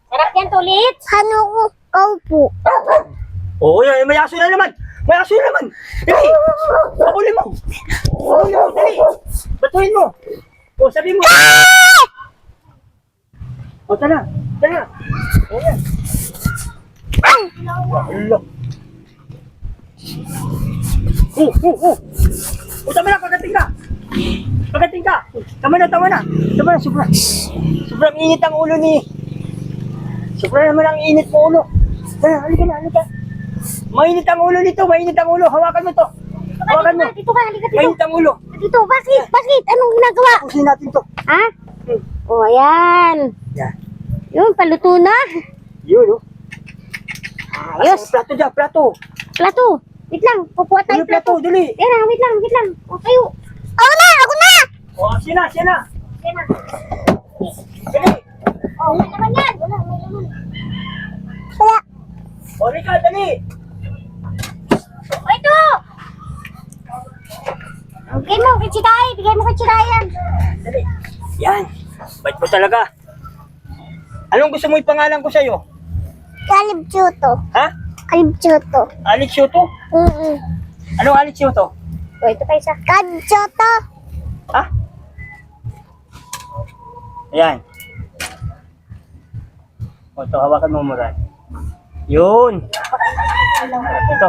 Sarap yan, tulit. Ano ko? Kaupo. Oo, yan. May aso na naman. May aso na naman. Dali. Pabulin mo. Pabulin mo. Dali. Batuhin mo. O, sabi mo. O, tara. Tara. O, yan. Allah. Tama na, pagating ka. Pagating ka. Tama na. Tama na, sobrang init ang ulo ni. Sobrang naman ang init mo ulo. Tara, halika. Mainit ang ulo nito, Hawakan mo to. Hawakan mo. Dito ka, halika dito. Mainit ang ulo. Dito, bakit? Bakit? Anong ginagawa? Pusin natin to. Ha? O, ayan. Yan. Yun, paluto na. Yun, oh. Ayos. Plato dyan, plato. Plato. Wait lang, kukuha tayo Ano plato, plato. dali. Wait lang. O, kayo. Ako na! O, siya na. Yan na. Dali. O, may naman yan. Wala, may naman. Kaya, O, halika, dali. O, ito. Bigay mo kay Chikay yan. Dali. Yan. Bait mo talaga. Anong gusto mo ipangalan ko sa'yo? kalibchuto. Ha? Kalibchuto. Alex Yoto? Anong Alex Yoto? O, ito kayo sa. Kalibchuto. Ha? Ayan. O, ito, hawakan mo muna. Yun. Ito.